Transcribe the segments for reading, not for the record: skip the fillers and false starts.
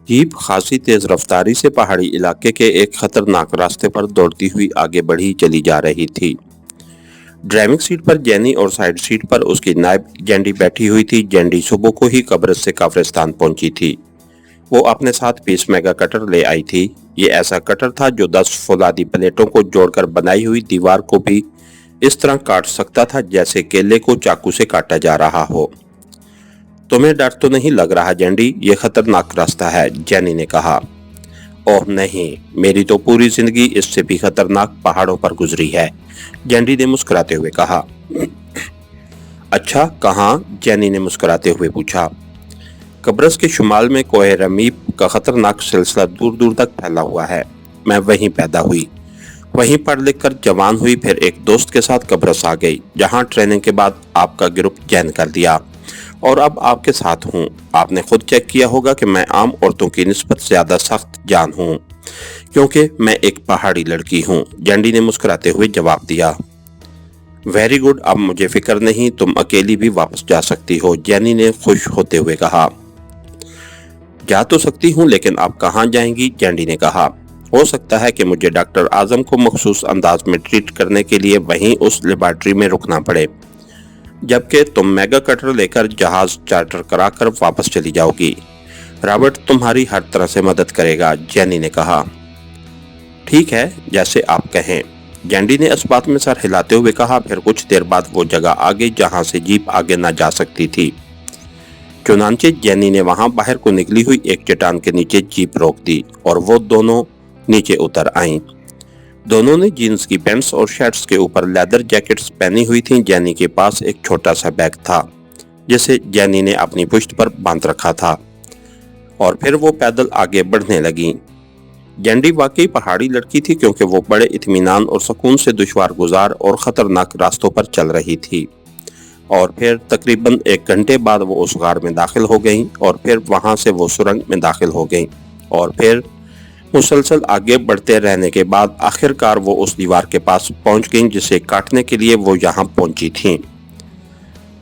Jeep खासी तेज रफ्तारी से पहाड़ी इलाके के एक खतरनाक रास्ते पर दौड़ती हुई आगे बढ़ी चली जा रही थी। ड्राइविंग सीट पर जैनी और साइड सीट पर उसकी नायब जैंडी बैठी हुई थी। जैंडी सुबह को ही कब्रिस्त से काफिरिस्तान पहुंची थी। वो अपने साथ 20 मेगा कटर ले आई थी। ये ऐसा कटर था जो 10 फौलादी प्लेटों को जोड़कर बनाई हुई दीवार को भी इस तरह काट सकता था जैसे केले को चाकू से काटा जा रहा हो। तुम्हें डर तो नहीं लग रहा जैंडी? ये खतरनाक रास्ता है, जैनी ने कहा। ओह नहीं, मेरी तो पूरी जिंदगी इससे भी खतरनाक पहाड़ों पर गुजरी है, जैंडी ने मुस्कुराते हुए कहा। अच्छा, कहाँ? जैनी ने मुस्कुराते हुए पूछा। कब्रस के शुमाल में कोहे रमीब का खतरनाक सिलसिला दूर दूर तक फैला हुआ है। मैं वहीं पैदा हुई, वहीं पढ़ लिख कर जवान हुई, फिर एक दोस्त के साथ कब्रस आ गई, जहां ट्रेनिंग के बाद आपका ग्रुप ज्वाइन कर दिया और अब आपके साथ हूँ। आपने खुद चेक किया होगा कि मैं आम औरतों की निस्बत ज्यादा सख्त जान हूँ, क्योंकि मैं एक पहाड़ी लड़की हूँ, जैंडी ने मुस्कुराते हुए जवाब दिया। वेरी गुड, अब मुझे फिक्र नहीं, तुम अकेली भी वापस जा सकती हो, जैनी ने खुश होते हुए कहा। जा तो सकती हूँ, लेकिन आप कहाँ जाएंगी? जैंडी ने कहा। हो सकता है कि मुझे डॉक्टर आजम को मखसूस अंदाज में ट्रीट करने के लिए वहीं उस लेबॉर्ट्री में रुकना पड़े, जबकि तुम मेगा कटर लेकर जहाज चार्टर कराकर वापस चली जाओगी। रॉबर्ट तुम्हारी हर तरह से मदद करेगा, जैनी ने कहा। ठीक है, जैसे आप कहें, जैंडी ने इस बात में सर हिलाते हुए कहा। फिर कुछ देर बाद वो जगह आ गई जहां से जीप आगे न जा सकती थी। चुनांचे जैनी ने वहां बाहर को निकली हुई एक चट्टान के नीचे जीप रोक दी और वो दोनों नीचे उतर आईं। दोनों ने जीन्स की पैंट्स और शर्ट्स के ऊपर लेदर जैकेट्स पहनी हुई थीं। जैनी के पास एक छोटा सा बैग था जिसे जैनी ने अपनी पुश्त पर बांध रखा था और फिर वो पैदल आगे बढ़ने लगी। जैंडी वाकई पहाड़ी लड़की थी, क्योंकि वो बड़े इत्मीनान और सुकून से दुश्वार गुजार और खतरनाक रास्तों पर चल रही थी। और फिर तकरीबन 1 घंटे बाद वो उस गार में दाखिल हो गईं और फिर वहां से वो सुरंग में दाखिल हो गईं और फिर मुसलसल आगे बढ़ते रहने के बाद आखिरकार वो उस दीवार के पास पहुंच गईं जिसे काटने के लिए वो यहाँ पहुंची थीं।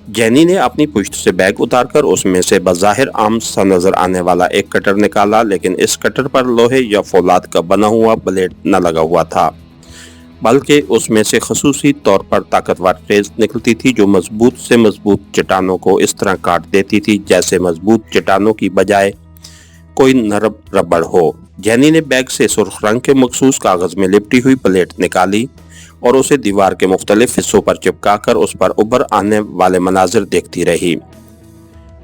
जैनी ने अपनी पुश्त से बैग उतारकर उसमें से बज़ाहिर आम सा नजर आने वाला एक कटर निकाला, लेकिन इस कटर पर लोहे या फौलाद का बना हुआ ब्लेड न लगा हुआ था, बल्कि उसमें से खसूसी तौर पर ताकतवर रेज निकलती थी जो मजबूत से मजबूत चट्टानों को इस तरह काट देती थी जैसे मजबूत चट्टानों की बजाय कोई नरम रबड़ हो। जैनी ने बैग से सुर्ख रंग के मखसूस कागज में लिपटी हुई प्लेट निकाली और उसे दीवार के मुख्तलिफ हिस्सों पर चिपकाकर उस पर उभर आने वाले मनाजिर देखती रही।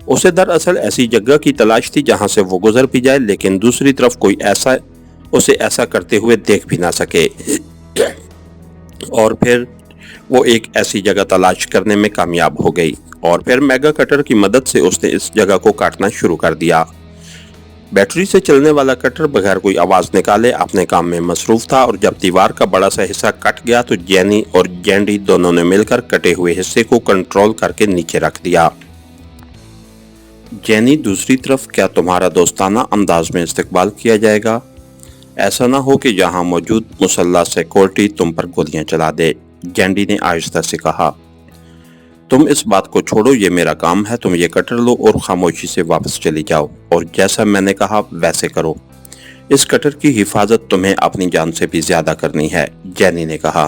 उसे दरअसल ऐसी जगह की तलाश थी जहां से वो गुजर भी जाए, लेकिन दूसरी तरफ कोई उसे ऐसा करते हुए देख भी ना सके। और फिर वो एक ऐसी जगह तलाश करने में कामयाब हो गई और फिर मेगा कटर की मदद से उसने इस जगह को काटना शुरू कर दिया। बैटरी से चलने वाला कटर बगैर कोई आवाज निकाले अपने काम में मसरूफ था और जब दीवार का बड़ा सा हिस्सा कट गया तो जैनी और जैंडी दोनों ने मिलकर कटे हुए हिस्से को कंट्रोल करके नीचे रख दिया। जैनी, दूसरी तरफ क्या तुम्हारा दोस्ताना अंदाज में इस्तकबाल किया जाएगा? ऐसा ना हो कि यहाँ मौजूद मुसल्लह सिक्योरिटी तुम पर गोलियां चला दे, जैंडी ने आहिस्ता से कहा। तुम इस बात को छोड़ो, ये मेरा काम है। तुम ये कटर लो और खामोशी से वापस चली जाओ और जैसा मैंने कहा वैसे करो। इस कटर की हिफाजत तुम्हें अपनी जान से भी ज्यादा करनी है, जैनी ने कहा।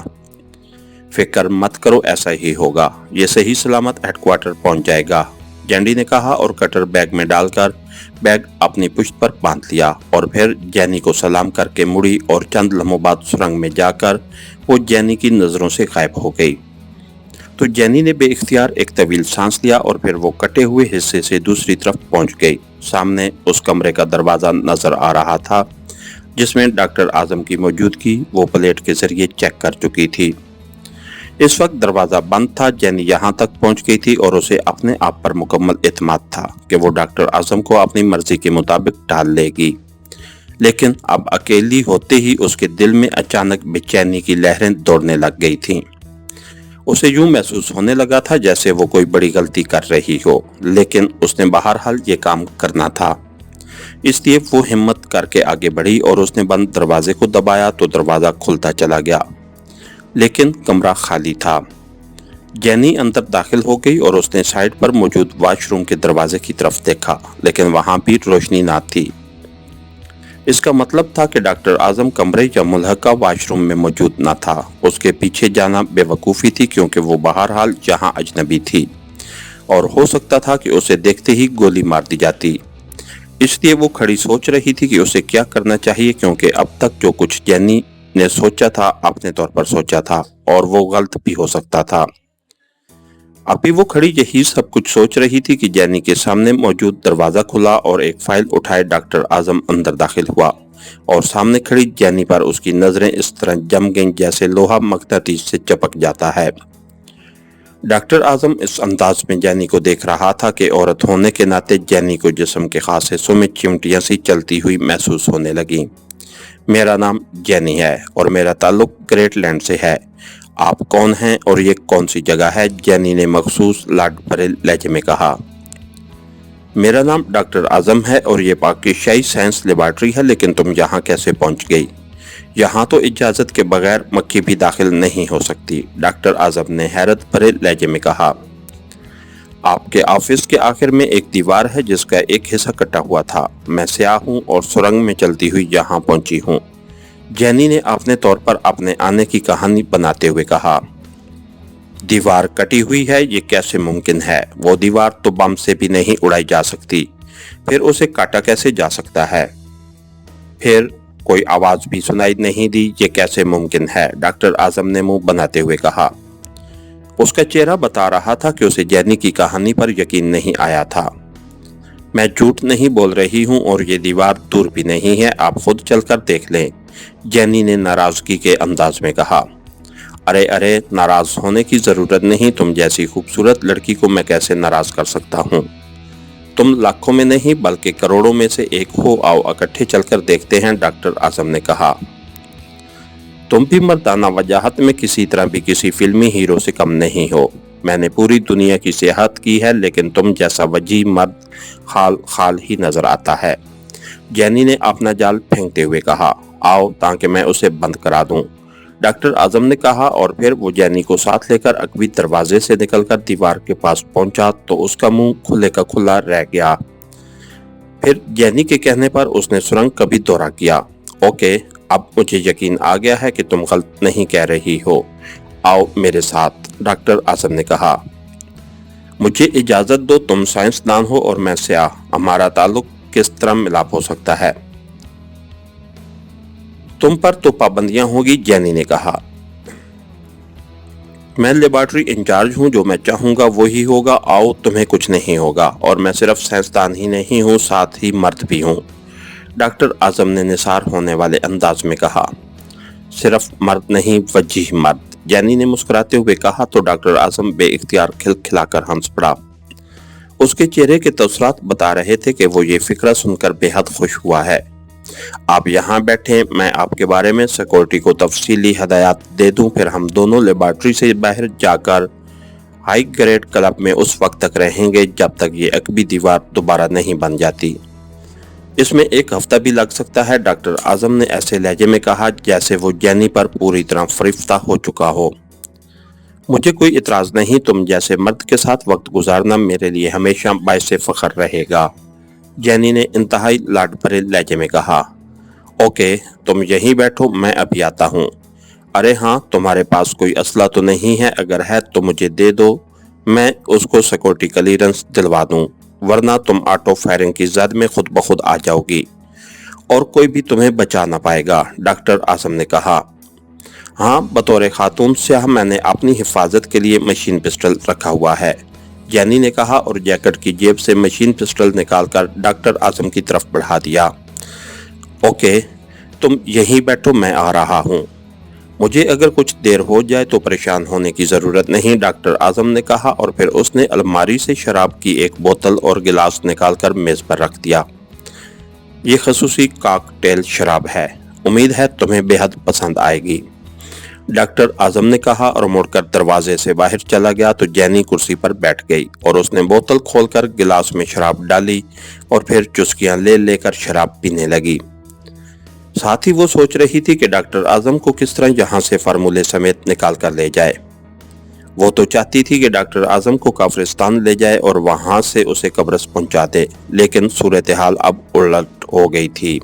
फिक्र मत करो, ऐसा ही होगा। ये सही सलामत हेडक्वार्टर पहुंच जाएगा, जैंडी ने कहा और कटर बैग में डालकर बैग अपनी पुश्त पर बांध लिया और फिर जैनी को सलाम करके मुड़ी और चंद लम्हों बाद सुरंग में जाकर वो जैनी की नजरों से गायब हो गई। तो जैनी ने बेइख्तियार एक तवील सांस लिया और फिर वो कटे हुए हिस्से से दूसरी तरफ पहुंच गई। सामने उस कमरे का दरवाजा नजर आ रहा था जिसमें डॉक्टर आजम की मौजूदगी वो प्लेट के जरिए चेक कर चुकी थी। इस वक्त दरवाजा बंद था। जैनी यहाँ तक पहुंच गई थी और उसे अपने आप पर मुकम्मल एतमाद था कि वो डॉक्टर आजम को अपनी मर्जी के मुताबिक ढाल लेगी, लेकिन अब अकेली होते ही उसके दिल में अचानक बेचैनी की लहरें दौड़ने लग गई थीं। उसे यूं महसूस होने लगा था जैसे वो कोई बड़ी गलती कर रही हो, लेकिन उसने बहरहाल ये काम करना था, इसलिए वो हिम्मत करके आगे बढ़ी और उसने बंद दरवाजे को दबाया तो दरवाजा खुलता चला गया, लेकिन कमरा खाली था। जैनी अंदर दाखिल हो गई और उसने साइड पर मौजूद वॉशरूम के दरवाजे की तरफ देखा, लेकिन वहां भी रोशनी ना थी। इसका मतलब था कि डॉक्टर आजम कमरे या मुल्हका वॉशरूम में मौजूद न था। उसके पीछे जाना बेवकूफ़ी थी क्योंकि वो बहरहाल यहाँ अजनबी थी और हो सकता था कि उसे देखते ही गोली मार दी जाती। इसलिए वो खड़ी सोच रही थी कि उसे क्या करना चाहिए, क्योंकि अब तक जो कुछ जैनी ने सोचा था अपने तौर पर सोचा था और वो गलत भी हो सकता था। अभी वो खड़ी यही सब कुछ सोच रही थी कि जैनी के सामने मौजूद दरवाजा खुला और एक फाइल उठाए डॉक्टर आजम अंदर दाखिल हुआ और सामने खड़ी जैनी पर उसकी नजरें इस तरह जम गईं जैसे लोहा मकनातीस से चिपक जाता है। डॉक्टर आजम इस अंदाज में जैनी को देख रहा था कि औरत होने के नाते जैनी को जिस्म के खास हिस्सों में चिमटियां सी चलती हुई महसूस होने लगी। मेरा नाम जैनी है और मेरा ताल्लुक ग्रेट लैंड से है। आप कौन हैं और ये कौन सी जगह है? जैनी ने मखसूस लाड भरे लहजे में कहा। मेरा नाम डॉक्टर आजम है और ये पाकिस्तानी साइंस लेबॉर्ट्री है, लेकिन तुम यहाँ कैसे पहुँच गई? यहाँ तो इजाज़त के बगैर मक्खी भी दाखिल नहीं हो सकती, डॉक्टर आजम ने हैरत भरे लहजे में कहा। आपके ऑफिस के आखिर में एक दीवार है जिसका एक हिस्सा कटा हुआ था। मैं स्याह हूँ और सुरंग में चलती हुई यहाँ पहुंची हूँ। जैनी ने अपने तौर पर अपने आने की कहानी बनाते हुए कहा। दीवार कटी हुई है, ये कैसे मुमकिन है? वो दीवार तो बम से भी नहीं उड़ाई जा सकती, फिर उसे काटा कैसे जा सकता है? फिर कोई आवाज भी सुनाई नहीं दी, ये कैसे मुमकिन है? डॉक्टर आजम ने मुंह बनाते हुए कहा। उसका चेहरा बता रहा था कि उसे जैनी की कहानी पर यकीन नहीं आया था। मैं झूठ नहीं बोल रही हूँ और ये दीवार दूर भी नहीं है, आप खुद चलकर देख लें, जैनी ने नाराजगी के अंदाज में कहा। अरे अरे, नाराज होने की जरूरत नहीं, तुम जैसी खूबसूरत लड़की को मैं कैसे नाराज कर सकता हूँ? तुम लाखों में नहीं बल्कि करोड़ों में से एक हो, आओ इकट्ठे चलकर देखते हैं, डॉक्टर आजम ने कहा। तुम भी मर्दाना वजाहत में किसी तरह भी किसी फिल्मी हीरो से कम नहीं हो। मैंने पूरी दुनिया की सियाहत की है, लेकिन तुम जैसा वजी मर्द खाल खाल ही नजर आता है। जैनी ने अपना जाल फेंकते हुए कहा। आओ ताकि मैं उसे बंद करा दूं, डॉक्टर आजम ने कहा और फिर वो जैनी को साथ लेकर अकबी दरवाजे से निकलकर दीवार के पास पहुंचा तो उसका मुंह खुले का खुला रह गया। फिर जैनी के कहने पर उसने सुरंग कभी दौरा किया। ओके, अब मुझे यकीन आ गया है कि तुम गलत नहीं कह रही हो, आओ मेरे साथ, डॉक्टर आजम ने कहा। मुझे इजाजत दो, तुम साइंसदान हो और मैं स्याह, हमारा ताल्लुक किस तरह मिलाप हो सकता है? तुम पर तो पाबंदियां होगी, जैनी ने कहा। मैं लेबॉर्ट्री इंचार्ज हूं, जो मैं चाहूंगा वही होगा, आओ तुम्हें कुछ नहीं होगा, और मैं सिर्फ साइंसदान ही नहीं हूं, साथ ही मर्द भी हूं, डॉक्टर आजम ने निसार होने वाले अंदाज में कहा। सिर्फ मर्द नहीं, वजीह मर्द, जैनी ने मुस्कुराते हुए कहा तो डॉक्टर आजम बेइख्तियार खिलखिलाकर हंस पड़ा। उसके चेहरे के तसरात बता रहे थे कि वो ये फिक्रा सुनकर बेहद खुश हुआ है। आप यहाँ बैठे, मैं आपके बारे में सिक्योरिटी को तफसीली हदायत दे दूं, फिर हम दोनों लेबॉर्ट्री से बाहर जाकर हाई ग्रेड क्लब में उस वक्त तक रहेंगे जब तक ये अकबी दीवार दोबारा नहीं बन जाती। इसमें एक हफ्ता भी लग सकता है, डॉक्टर आजम ने ऐसे लहजे में कहा जैसे वो जैनी पर पूरी तरह फरिफ्ता हो चुका हो। मुझे कोई इतराज नहीं, तुम जैसे मर्द के साथ वक्त गुजारना मेरे लिए हमेशा बाइसे फख्र रहेगा, जैनी ने इंतहाई लाड भरे लहजे में कहा। ओके, तुम यहीं बैठो, मैं अभी आता हूँ। अरे हाँ, तुम्हारे पास कोई असला तो नहीं है? अगर है तो मुझे दे दो, मैं उसको सिक्योरिटी क्लीयरेंस दिलवा दूँ, वरना तुम ऑटो फायरिंग की जद में खुद ब खुद आ जाओगी और कोई भी तुम्हें बचा ना पाएगा, डॉक्टर आजम ने कहा। हाँ, बतौर खातून स्याह मैंने अपनी हिफाजत के लिए मशीन पिस्टल रखा हुआ है, जैनी ने कहा और जैकेट की जेब से मशीन पिस्टल निकालकर डॉक्टर आजम की तरफ बढ़ा दिया। ओके, तुम यहीं बैठो, मैं आ रहा हूँ। मुझे अगर कुछ देर हो जाए तो परेशान होने की ज़रूरत नहीं, डॉक्टर आजम ने कहा और फिर उसने अलमारी से शराब की एक बोतल और गिलास निकालकर मेज़ पर रख दिया। ये खसूसी कॉकटेल शराब है, उम्मीद है तुम्हें बेहद पसंद आएगी, डॉक्टर आजम ने कहा और मुड़कर दरवाजे से बाहर चला गया तो जैनी कुर्सी पर बैठ गई और उसने बोतल खोलकर गिलास में शराब डाली और फिर चुस्कियां ले लेकर शराब पीने लगी। साथ ही वो सोच रही थी कि डॉक्टर आजम को किस तरह यहाँ से फार्मूले समेत निकाल कर ले जाए। वो तो चाहती थी कि डॉक्टर आजम को काफरिस्तान ले जाए और वहां से उसे कब्रस पहुंचा दे, लेकिन सूरत हाल अब उलट हो गई थी।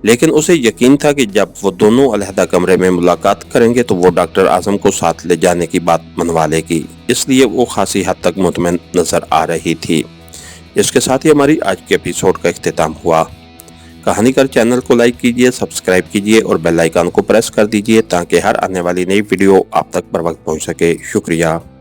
لیکن اسے یقین تھا کہ جب وہ دونوں علیحدہ کمرے میں ملاقات کریں گے تو وہ ڈاکٹر اعظم کو ساتھ لے جانے کی بات منوا لے گی، اس لیے وہ خاصی حد تک مطمئن نظر آ رہی تھی۔ اس کے ساتھ ہی ہماری آج کے ایپیسوڈ کا اختتام ہوا۔ کہانی کر چینل کو لائک کیجئے، سبسکرائب کیجئے اور بیل آئیکن کو پریس کر دیجئے تاکہ ہر آنے والی نئی ویڈیو آپ تک بر وقت پہنچ سکے۔ شکریہ۔